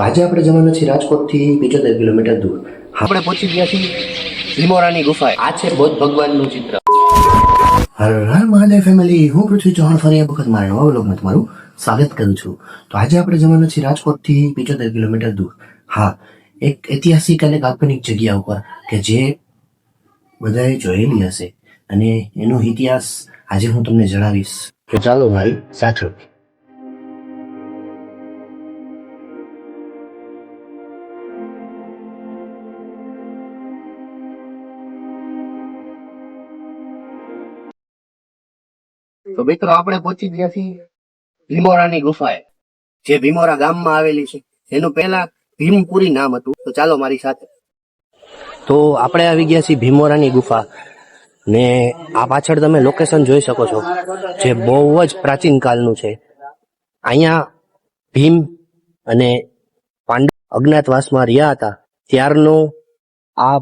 આજે આપણે જવાનું છે રાજકોટથી 75 કિલોમીટર દૂર. આપણે પહોંચી ગયા છીએ ભીમોરાની ગુફાએ. આ છે બૌદ્ધ ભગવાનનું ચિત્ર. હર હર મહાદેવ ફેમિલી, હું પૃથ્વી ચૌહાણ ફરી એક વખત મારા નવા વ્લોગમાં તમારું સ્વાગત કરું છું. તો આજે આપણે જવાનું છે રાજકોટથી 75 કિલોમીટર દૂર. હા, એક ઐતિહાસિક અને કાલ્પનિક જગ્યા ઉપર કે જે બધાએ જોયેલી હશે અને એનો ઇતિહાસ આજે હું તમને જણાવીશ. તો ચાલો ભાઈ સાથે. તો મિત્રો આપણે પહોંચી ગયા છીએ ભીમોરાની ગુફાએ, જે ભીમોરા ગામમાં આવેલી છે. એનું પહેલા ભીમપુરી નામ હતું. તો ચાલો મારી સાથે. તો આપણે આવી ગયા છીએ ભીમોરાની ગુફા ને આ પાછળ તમે લોકેશન જોઈ શકો છો, જે બહુ જ પ્રાચીન કાળનું છે. અહીંયા ભીમ અને પાંડવ અજ્ઞાતવાસમાં રહ્યા હતા ત્યારનું આ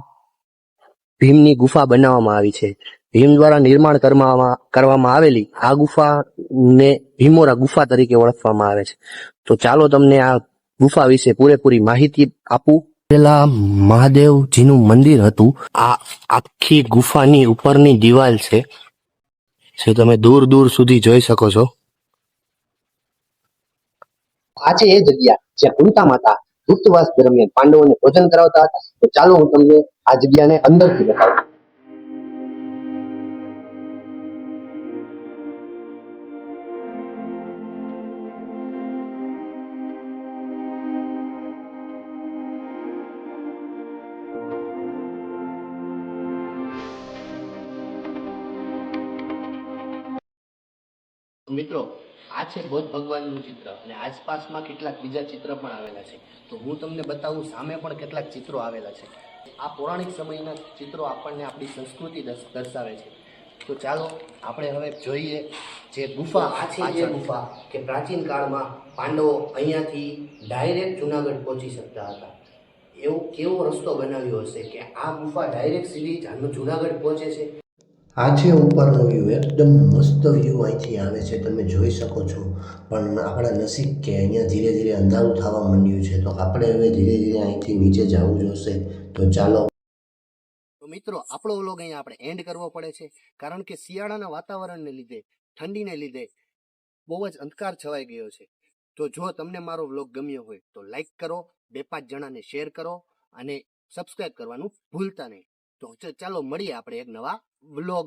ભીમની ગુફા બનાવવામાં આવી છે. ભીમ દ્વારા નિર્માણ કરવામાં આવેલી આ ગુફાને ભીમોરા ગુફા તરીકે ઓળખવામાં આવે છે. તો ચાલો તમને આ ગુફા વિશે પૂરેપૂરી માહિતી આપું. પેલા મહાદેવજીનું મંદિર હતું. આ આખી ગુફાની ઉપરની દિવાલ છે, જે તમે દૂર દૂર સુધી જોઈ શકો છો. આ છે એ જગ્યા જ્યાં કુંતા માતા ગુપ્તવાસ દરમિયાન પાંડવોને ભોજન કરાવતા હતા. તો ચાલો હું તમને આ જગ્યાને અંદરથી બતાવું. મિત્રો, આ છે બૌદ્ધ ભગવાનનું ચિત્ર અને આસપાસમાં કેટલાક બીજા ચિત્ર પણ આવેલા છે. તો હું તમને બતાવું, સામે પણ કેટલાક ચિત્રો આવેલા છે. આ પૌરાણિક સમયના ચિત્રો આપણને આપણી સંસ્કૃતિ દર્શાવે છે. તો ચાલો આપણે હવે જોઈએ જે ગુફા. આ છે જે ગુફા કે પ્રાચીન કાળમાં પાંડવો અહીંયાથી ડાયરેક્ટ જુનાગઢ પહોંચી શકતા હતા. એવો કેવો રસ્તો બનાવ્યો હશે કે આ ગુફા ડાયરેક્ટ સીધી જુનાગઢ પહોંચે છે. આ છે ઉપરનો વ્યૂ, એકદમ મસ્ત વ્યૂ અહીંથી આવે છે, તમે જોઈ શકો છો. પણ આપણા નસીબ કે અહીંયા ધીરે ધીરે અંધારું થવા માંડ્યું છે, તો આપણે હવે ધીરે ધીરે અહીંથી નીચે જવું જોશે. તો ચાલો. તો મિત્રો, આપણો વ્લોગ અહીંયા આપણે એન્ડ કરવો પડે છે, કારણ કે શિયાળાના વાતાવરણને લીધે, ઠંડીને લીધે બહુ જ અંધકાર છવાઈ ગયો છે. તો જો તમને મારો વ્લોગ ગમ્યો હોય તો લાઈક કરો, 2-5 જણાને શેર કરો અને સબસ્ક્રાઇબ કરવાનું ભૂલતા નહીં. તો ચાલો મળીએ આપણે એક નવા વ્લોગ.